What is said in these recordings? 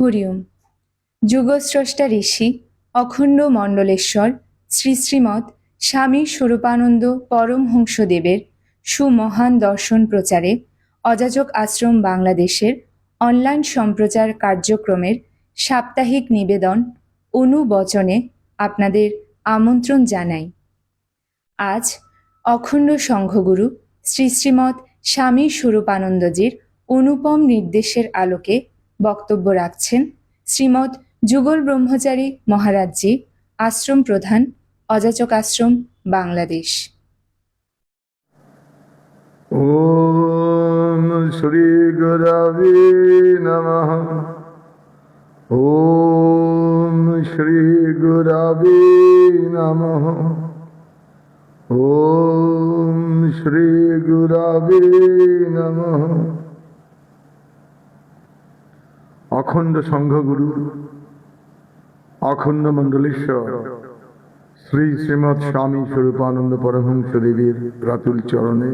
হরি ওম। যুগস্রষ্টা ঋষি অখণ্ড মণ্ডলেশ্বর শ্রী শ্রীমৎ স্বামী স্বরূপানন্দ পরমহংসদেবের সুমহান দর্শন প্রচারে অযাচক আশ্রম বাংলাদেশের অনলাইন সম্প্রচার কার্যক্রমের সাপ্তাহিক নিবেদন অনুবচনে আপনাদের আমন্ত্রণ জানাই। আজ অখণ্ড সংঘগুরু শ্রী শ্রীমৎ স্বামী স্বরূপানন্দজির অনুপম নির্দেশের আলোকে বক্তব্য রাখছেন শ্রীমৎ যুগল ব্রহ্মচারী মহারাজজি, আশ্রম প্রধান, অযাচক আশ্রম, বাংলাদেশ। ওম শ্রী গুরবে নমঃ। ওম শ্রী গুরবে নমঃ। ওম শ্রী গুরবে নমঃ। অখণ্ড সংঘগুরু অখণ্ড মণ্ডলেশ্বর শ্রী শ্রীমৎ স্বামী স্বরূপানন্দ পরমহংসদেবের রাতুল চরণে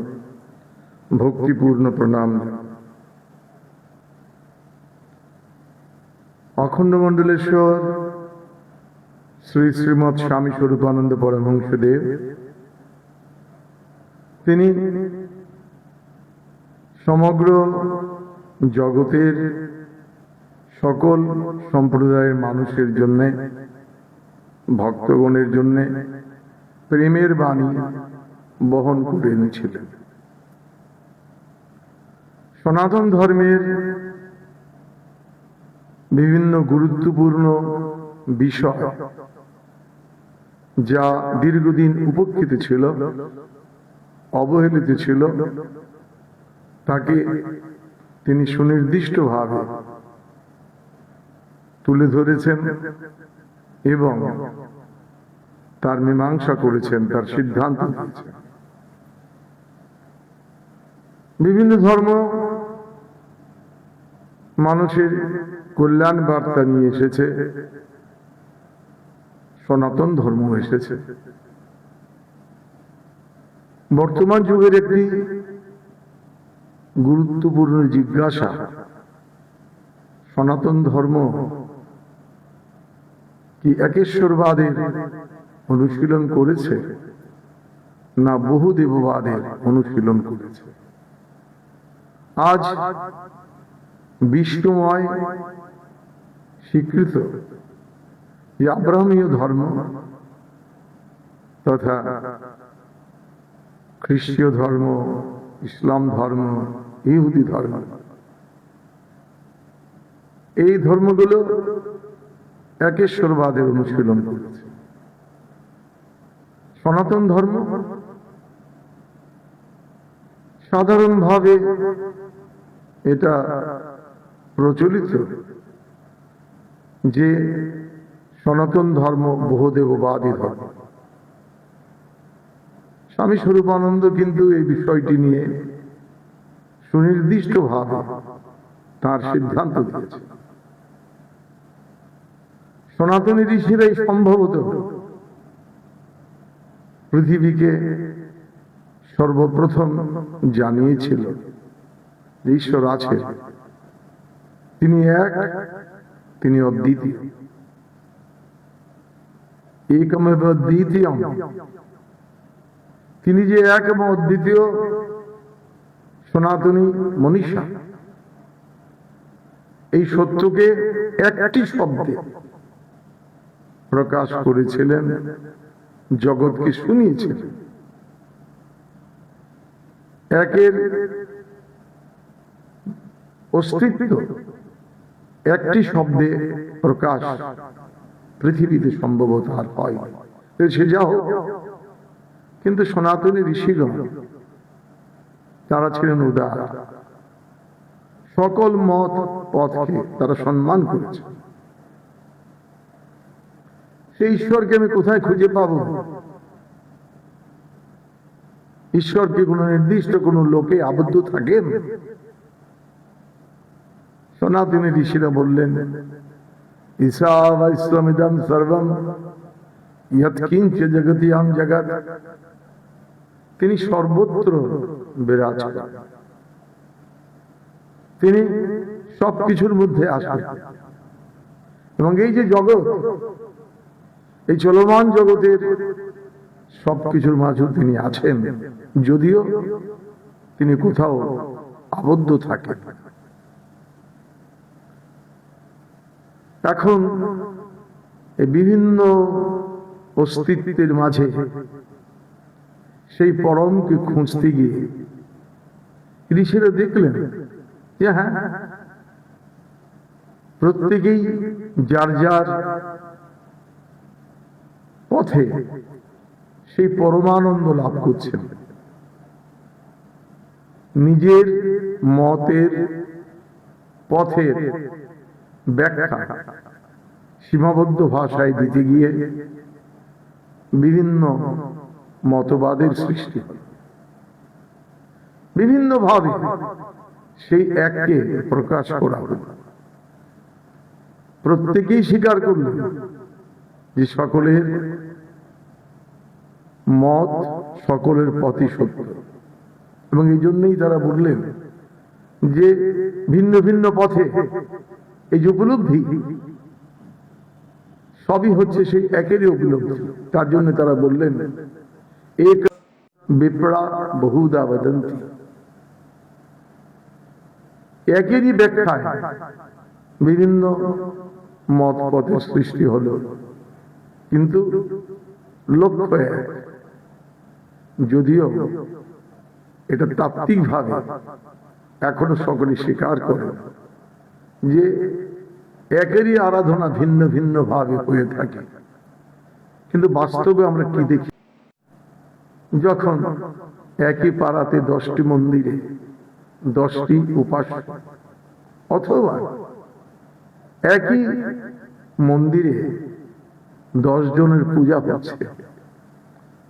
ভক্তিপূর্ণ প্রণাম। অখণ্ড মণ্ডলেশ্বর শ্রী শ্রীমৎ স্বামী স্বরূপানন্দ পরমহংসদেব তিনি সমগ্র জগতের সকল সম্প্রদায়ের মানুষের জন্য, ভক্তগণের জন্য প্রেমের বাণী বহন করে এনেছিলেন। সনাতন ধর্মের বিভিন্ন গুরুত্বপূর্ণ বিষয় যা দীর্ঘদিন উপেক্ষিত ছিল, অবহেলিত ছিল, তাকে তিনি সুনির্দিষ্টভাবে তুলে ধরেছেন এবং তার মীমাংসা করেছেন, তার সিদ্ধান্ত দিয়েছেন। বিভিন্ন ধর্ম মানুষের কল্যাণ বার্তা নিয়ে এসেছে, সনাতন ধর্ম এসেছে। বর্তমান যুগের একটি গুরুত্বপূর্ণ জিজ্ঞাসা, সনাতন ধর্ম কি একেশ্বরবাদের অনুশীলন করেছে না বহুদেববাদের অনুশীলন করেছে? আজ বিষ্ণুময় স্বীকৃত যে আব্রাহমীয় ধর্ম তথা খ্রিস্টীয় ধর্ম, ইসলাম ধর্ম, ইহুদি ধর্ম, এই ধর্মগুলো একেশ্বরবাদের অনুশীলন করেছে। সনাতন ধর্ম সাধারণভাবে এটা প্রচলিত যে সনাতন ধর্ম বহুদেববাদী ধর্ম। স্বামী স্বরূপানন্দ কিন্তু এই বিষয়টি নিয়ে সুনির্দিষ্টভাবে তার সিদ্ধান্ত দিয়েছে। সনাতনী ঋষিরাই সম্ভবত পৃথিবীকে সর্বপ্রথম জানিয়েছিল যে ঈশ্বর আছে, তিনি এক, তিনি অদ্বিতীয়। একমেব দ্বিতীয়ম, তিনি যে এক এবং অদ্বিতীয় সনাতনী মনীষা, এই সত্যকে একটি শব্দে প্রকাশ করেছিলেন, জগৎকে শুনিয়েছিলেন। একের অস্তিত্ব একটি শব্দে প্রকাশ পৃথিবীতে সম্ভবত আর হয়, সে যা হোক। কিন্তু সনাতনী ঋষিগণ তারা ছিলেন উদার, সকল মত পথকে তারা সম্মান করেছে। সেই ঈশ্বরকে আমি কোথায় খুঁজে পাব? ঈশ্বর কি কোনো নির্দিষ্ট কোনো লোকে আবদ্ধ থাকেন? সনাতনী ঋষিরা বললেন, ঈশাবাস্ত্বমিদং সর্বম ইয়ৎকিঞ্চ জগতিয়াম জগৎ, তিনি সর্বত্র বিরাজ করেন, তিনি সবকিছুর মধ্যে আসেন। এবং এই যে জগৎ, এই চলমান জগতের সবকিছুর মাঝেও তিনি আছেন, যদিও তিনি কোথাও আবদ্ধ থাকেন। এখন এই বিভিন্ন অস্তিত্বের মাঝে সেই পরমকে খুঁজতে গিয়ে ঋষিরা দেখলেন যে হ্যাঁ, প্রত্যেকেই যার যার পথে সেই পরমানন্দ লাভ করছেন। নিজের মতের পথের ব্যাখ্যা সীমাবদ্ধ ভাষায় দিতে গিয়ে বিভিন্ন মতবাদের সৃষ্টি হয়। বিভিন্নভাবে সেই এককে প্রকাশ করা হল। প্রত্যেকেই স্বীকার করলেন যে সকলের মত সকলের পথই সত্য, এবং এই জন্যই তারা বললেন যে ভিন্ন ভিন্ন পথে এই যে উপলব্ধি সবই হচ্ছে সেই একেরই উপলব্ধি। তার জন্য তারা বললেন এক বিপ্রা বহুদা বদন্তি, একেরই ব্যাখ্যায় বিভিন্ন মত পথের সৃষ্টি হলো, কিন্তু লক্ষ্য এক। যদিও এটা তাত্ত্বিক ভাবে এখনো সকলে স্বীকার করে যে একেরই আরাধনা ভিন্ন ভিন্ন ভাবে হয়ে থাকে, কিন্তু বাস্তবে আমরা কি দেখি? যখন একই পাড়াতে 10টি মন্দিরে 10টি উপাস্য, অথবা একই মন্দিরে 10 জনের পূজা হচ্ছে,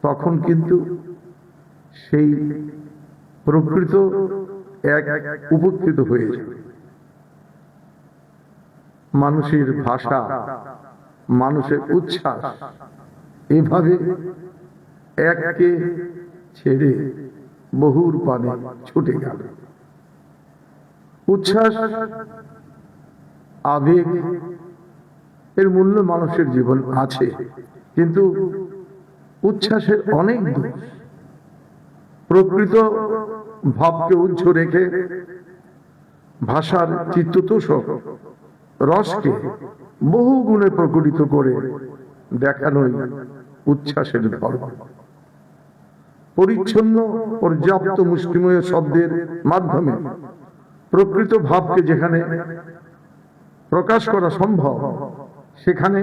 তখন কিন্তু সেই প্রকৃত এক উপকৃত হয়ে যাবে। মানুষের ভাষা, মানুষের উচ্ছ্বাস এভাবে এককে ছেড়ে বহুর পানে ছুটে গেল। উচ্ছ্বাস, আবেগ এর মূল্য মানুষের জীবন আছে, কিন্তু উচ্ছ্বাসের অনেক দোষ। প্রকৃত ভাবকে উচ্চ রেখে ভাষার চিত্ততোষক রসকে বহু গুণে প্রকটিত করে দেখানোই উচ্ছ্বাসের ধর্ম। পরিচ্ছন্ন পর্যাপ্ত মুষ্টিমেয় শব্দের মাধ্যমে প্রকৃত ভাবকে যেখানে প্রকাশ করা সম্ভব, সেখানে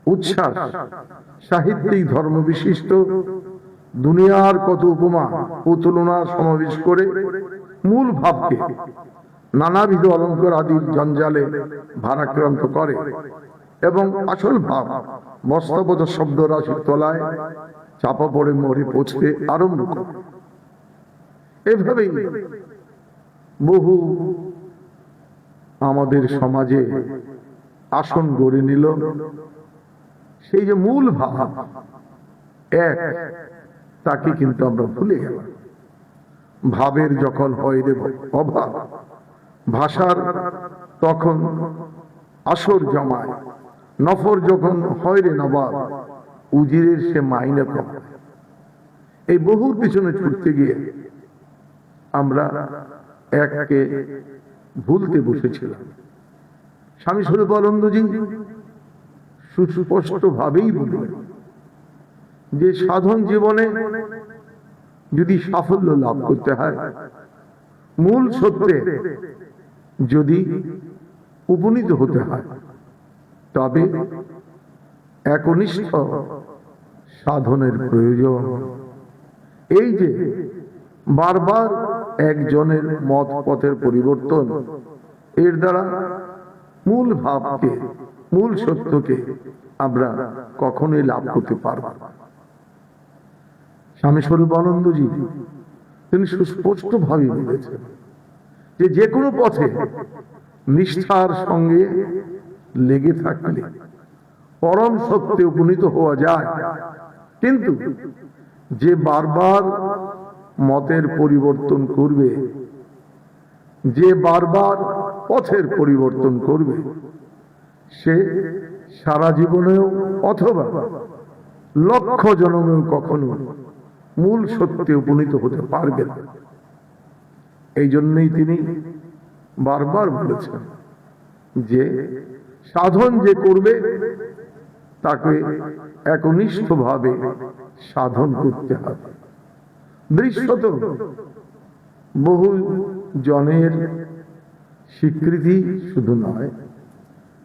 উচ্ছ্বাস সাহিত্যিক ধর্ম বিশিষ্ট দুনিয়ার কত উপমা ও তুলনা সমাবেশ করে মূল ভাবকে নানাবিধ অলঙ্কার আদির জঞ্জালে ভারাক্রান্ত করে এবং আসল ভাব মস্তবত শব্দ রাশির তলায় চাপা পড়ে মরে পৌঁছতে আরম্ভ করে। এভাবেই বহু আমাদের সমাজে আসন গড়ে নিল। সেই যে মূল ভাব এক, তাকে কিন্তু আমরা ভুলে গেলাম। ভাবের যখন হয় রে অভাব, ভাষার তখন আসর জমায়, নফর যখন হয় রে নবাব, উজিরের সে মাইনে কমায়। এই বহুর পিছনে ছুটতে গিয়ে আমরা এককে ভুলতে বসেছিলাম। স্বামী স্বরূপানন্দজি সুস্পষ্ট ভাবেই বললেন যে সাধন জীবনে যদি সাফল্য লাভ করতে হয়, মূল সত্যে যদি উপনীত হতে হয়, তবে একনিষ্ঠ সাধনের প্রয়োজন। এই যে বারবার একজনের মত পথের পরিবর্তন, এর দ্বারা মূল ভাবকে, মূল সত্যকে আমরা কখনোই লাভ করতে পারব না। স্বামী স্বরূপানন্দজি তিনি সুস্পষ্ট ভাবে বলেছেন যে যে কোনো পথে নিষ্ঠার সঙ্গে লেগে থাকলে পরম সত্যে উপনীত হওয়া যায়, কিন্তু যে বারবার মতের পরিবর্তন করবে, যে বারবার পথের পরিবর্তন করবে, সে সারা জীবনেও অথবা লক্ষ জন্মেও কখনো মূল সত্যে উপনীত হতে পারবে না। এই জন্যই তিনি বারবার বলেছেন যে সাধন যে করবে তাকে একনিষ্ঠভাবে সাধন করতে হবে। দৃশ্যত বহু জনের স্বীকৃতি শুধু নয়,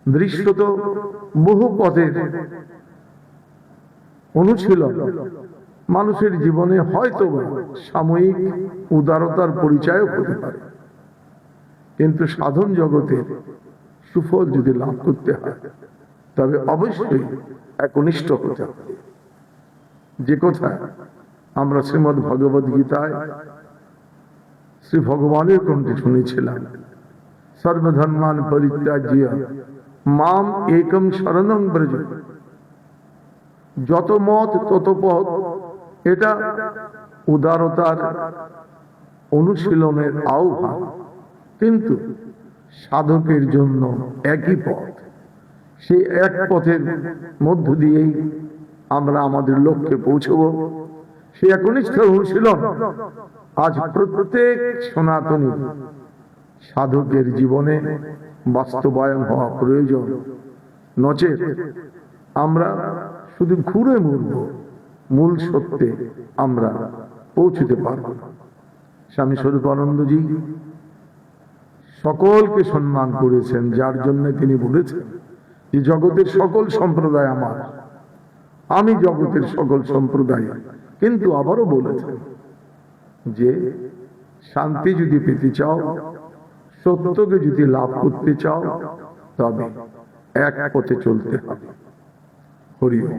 দৃশ্যত বহু পথের অনুশীলন মানুষের জীবনে হয়তো সাময়িক উদারতার পরিচয় হতে পারে, কিন্তু সাধন জগতের সুফল যদি লাভ করতে হয় তবে অবশ্যই একনিষ্ঠ হতে হবে। যে কথা আমরা শ্রীমদ্ ভগবদ গীতায় শ্রী ভগবানের কণ্ঠে শুনেছিলাম, সর্বধর্মান পরিত্যাজ্য মাম একম শরণং ব্রজ, যত মত তত পথ, এটা উদারতার অনুশীলনের আহ্বান, কিন্তু সাধকের জন্য একই পথ। সেই এক পথের মধ্য দিয়েই আমরা আমাদের লক্ষ্যে পৌঁছব। সেই একনিষ্ঠ অনুশীলন আজ প্রত্যেক সনাতনী সাধকের জীবনে বাস্তবায়ন হওয়া প্রয়োজন। নচেত আমরা শুধু ঘুরে মরব, মূল সত্যে আমরা পৌঁছতে পারব না। স্বামী স্বরূপানন্দজি সকলকে সম্মান করেছেন, যার জন্য তিনি বলেছেন যে জগতের সকল সম্প্রদায় আমার, আমি জগতের সকল সম্প্রদায়। কিন্তু আবারও বলেছেন যে শান্তি যদি পেতে চাও, সত্যকে যদি লাভ করতে চাও, তবে এক পথে চলতে হবে। হরি ওম।